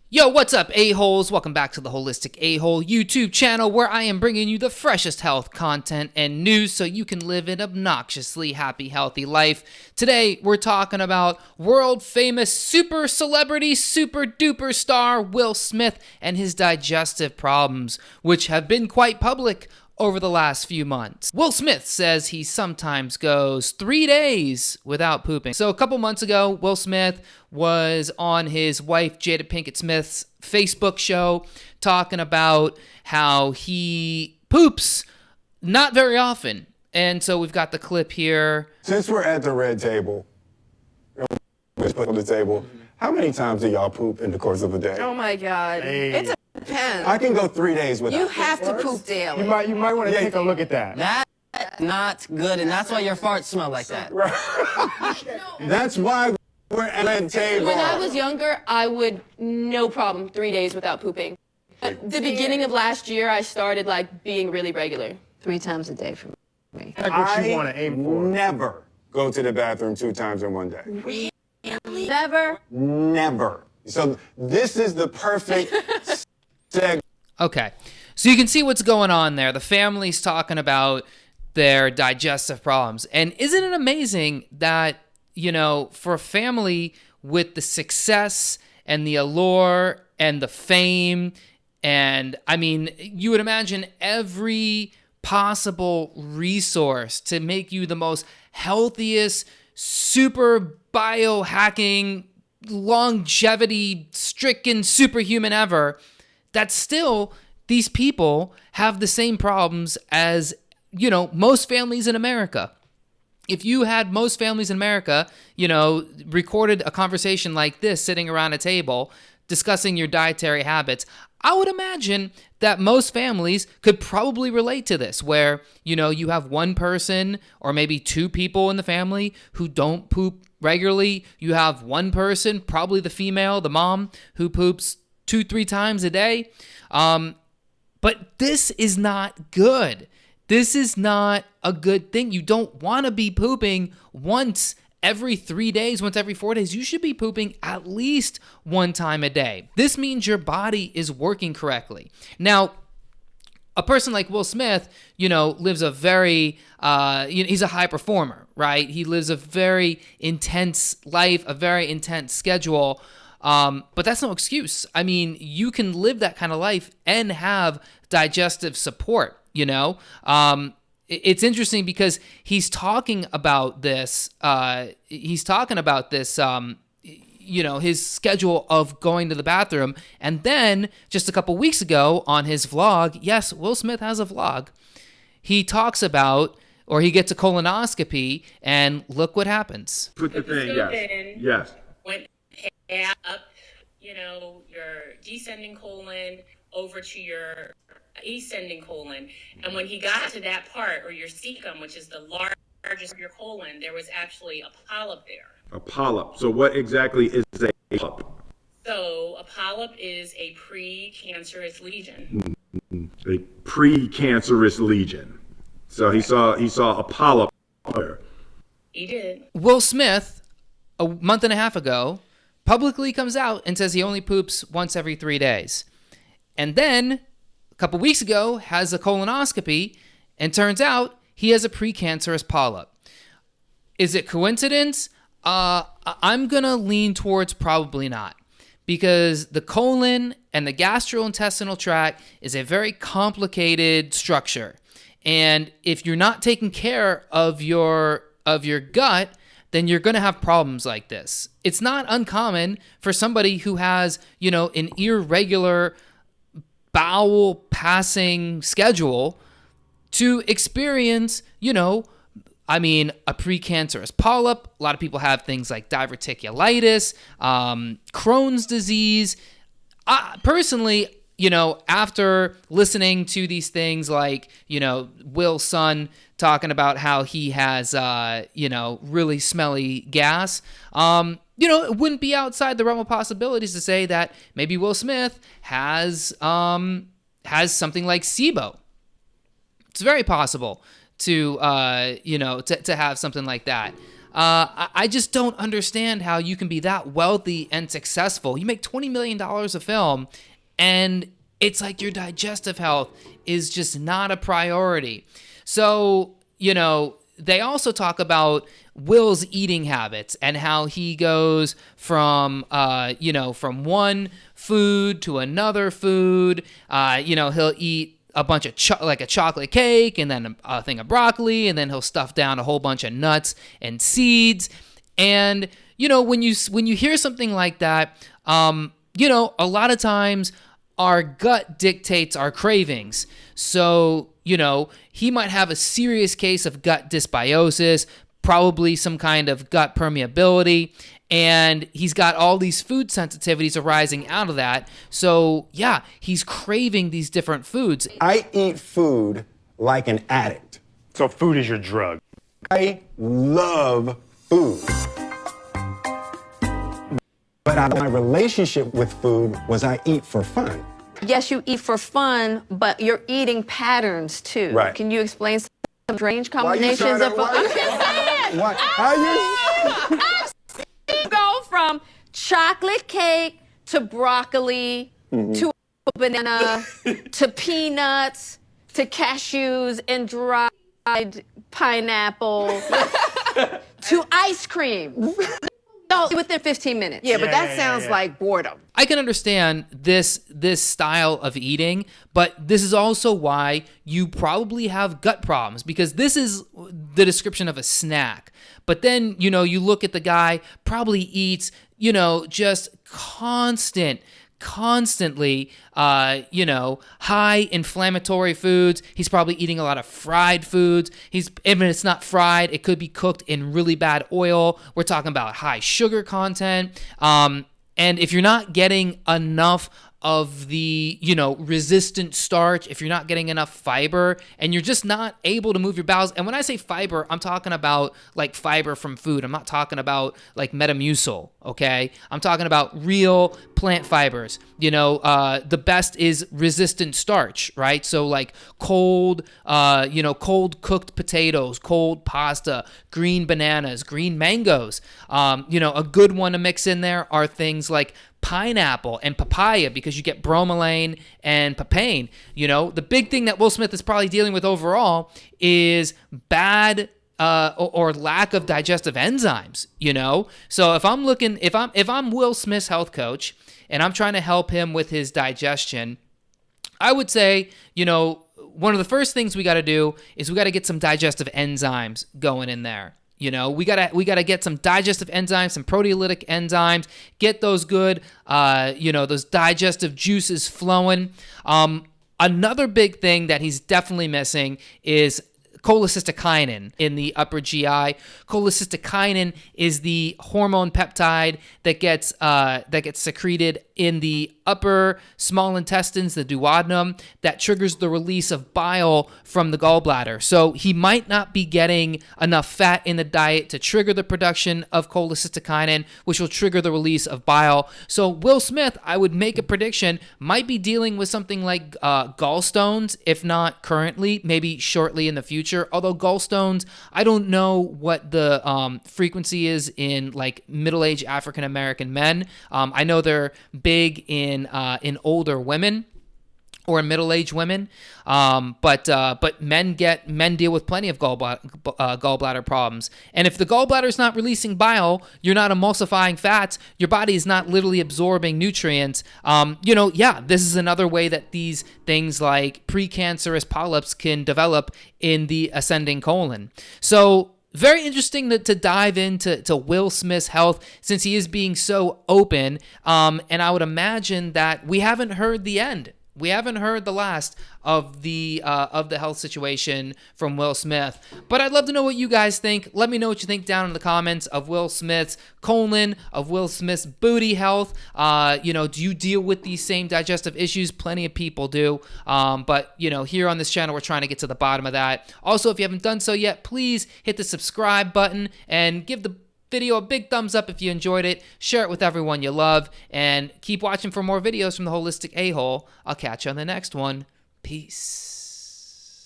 Yo, what's up, a-holes? Welcome back to the Holistic A-Hole YouTube channel, where I am bringing you the freshest health content and news so you can live an obnoxiously happy, healthy life. Today, we're talking about world-famous super celebrity, super duper star Will Smith and his digestive problems, which have been quite public over the last few months. Will Smith says he sometimes goes 3 days without pooping. So a couple months ago, Will Smith was on his wife Jada Pinkett Smith's Facebook show talking about how he poops not very often. And so we've got the clip here. Since we're at the red table, on the table, how many times do y'all poop in the course of a day? Oh my God. It depends. I can go 3 days without. You have to poop daily. You might want to take a look at that. That's not good, and that's why your farts smell like that. That's why we're at the red table. When I was younger, I would, no problem, 3 days without pooping. At the beginning of last year, I started being really regular. 3 times a day for me. That's what you want to aim for. Never go to the bathroom 2 times in one day. Never. Never. So this is the perfect seg. Okay, so you can see what's going on there. The family's talking about their digestive problems. And isn't it amazing that, you know, for a family with the success and the allure and the fame, and I mean, you would imagine every possible resource to make you the most healthiest, super biohacking, longevity stricken superhuman ever, that still these people have the same problems as, you know, most families in America. If you had most families in America, you know, recorded a conversation like this sitting around a table discussing your dietary habits, I would imagine that most families could probably relate to this, where, you know, you have one person or maybe 2 people in the family who don't poop regularly. You have one person, probably the female, the mom, who poops 2-3 times a day. But this is not good. This is not a good thing. You don't want to be pooping once every 3 days, once every 4 days. You should be pooping at least 1 time a day. This means your body is working correctly. Now, a person like Will Smith, you know, lives a very, he's a high performer, right? He lives a very intense life, a very intense schedule. But that's no excuse. I mean, you can live that kind of life and have digestive support, you know? It's interesting because he's talking about this, you know, his schedule of going to the bathroom. And then just a couple weeks ago on his vlog, yes, Will Smith has a vlog, he talks about, or he gets a colonoscopy, and look what happens. Put the thing, yes. Yes. Went up, you know, your descending colon over to your ascending colon. And when he got to that part, or your cecum, which is the largest of your colon, there was actually a polyp there. A polyp. So what exactly is a polyp? So a polyp is a pre-cancerous lesion. A pre-cancerous lesion. So he saw a polyp there. He did. Will Smith, a month and a half ago, publicly comes out and says he only poops once every 3 days. And then, a couple weeks ago, has a colonoscopy, and turns out he has a precancerous polyp. Is it coincidence? I'm going to lean towards probably not, because the colon and the gastrointestinal tract is a very complicated structure. And if you're not taking care of your gut, then you're going to have problems like this. It's not uncommon for somebody who has, you know, an irregular bowel passing schedule to experience, you know, I mean, a precancerous polyp. A lot of people have things like diverticulitis, Crohn's disease. Personally, you know, after listening to these things like, you know, Will's son talking about how he has, you know, really smelly gas, you know, it wouldn't be outside the realm of possibilities to say that maybe Will Smith has something like SIBO. It's very possible to, you know, to have something like that. I just don't understand how you can be that wealthy and successful. You make $20 million a film, and it's like your digestive health is just not a priority. So, you know, they also talk about Will's eating habits and how he goes from, from one food to another food. He'll eat a bunch of like a chocolate cake and then a thing of broccoli, and then he'll stuff down a whole bunch of nuts and seeds. And, you know, when you hear something like that, a lot of times our gut dictates our cravings. So, you know, he might have a serious case of gut dysbiosis, probably some kind of gut permeability, and he's got all these food sensitivities arising out of that. So, yeah, he's craving these different foods. I eat food like an addict. So food is your drug. I love food. But my relationship with food was I eat for fun. Yes, you eat for fun, but your eating patterns too. Right. Can you explain some strange Why you combinations trying to- of food? why I'm you- just saying. What? How you? You go from chocolate cake to broccoli to a banana to peanuts to cashews and dried pineapple to ice cream. No, within 15 minutes. Yeah, but that sounds like boredom. I can understand this style of eating, but this is also why you probably have gut problems, because this is the description of a snack. But then, you know, you look at the guy probably eats, you know, just constantly, high inflammatory foods. He's probably eating a lot of fried foods. Even if it's not fried, it could be cooked in really bad oil. We're talking about high sugar content. And if you're not getting enough of the, resistant starch, if you're not getting enough fiber and you're just not able to move your bowels. And when I say fiber, I'm talking about like fiber from food. I'm not talking about like Metamucil, okay? I'm talking about real plant fibers. The best is resistant starch, right? So like cold cooked potatoes, cold pasta, green bananas, green mangoes. A good one to mix in there are things like pineapple and papaya, because you get bromelain and papain. The big thing that Will Smith is probably dealing with overall is bad or lack of digestive enzymes. So if I'm Will Smith's health coach and I'm trying to help him with his digestion, I would say, one of the first things we got to do is we got to get some digestive enzymes going in there. We gotta get some digestive enzymes, some proteolytic enzymes, get those good, those digestive juices flowing. Another big thing that he's definitely missing is cholecystokinin in the upper GI. Cholecystokinin is the hormone peptide that gets secreted in the upper small intestines, the duodenum, that triggers the release of bile from the gallbladder. So he might not be getting enough fat in the diet to trigger the production of cholecystokinin, which will trigger the release of bile. So Will Smith, I would make a prediction, might be dealing with something like gallstones, if not currently, maybe shortly in the future. Although gallstones, I don't know what the frequency is in like middle-aged African-American men. I know they're big in older women or in middle-aged women, but men deal with plenty of gallbladder problems. And if the gallbladder is not releasing bile, you're not emulsifying fats, your body is not literally absorbing nutrients. This is another way that these things like precancerous polyps can develop in the ascending colon. So very interesting to dive into Will Smith's health, since he is being so open. And I would imagine that we haven't heard the end. We haven't heard the last of the health situation from Will Smith. But I'd love to know what you guys think. Let me know what you think down in the comments of Will Smith's colon, of Will Smith's booty health. Do you deal with these same digestive issues? Plenty of people do. But here on this channel, we're trying to get to the bottom of that. Also, if you haven't done so yet, please hit the subscribe button and give the video a big thumbs up if you enjoyed it. Share it with everyone you love, and keep watching for more videos from the Holistic A-Hole. I'll catch you on the next one. Peace.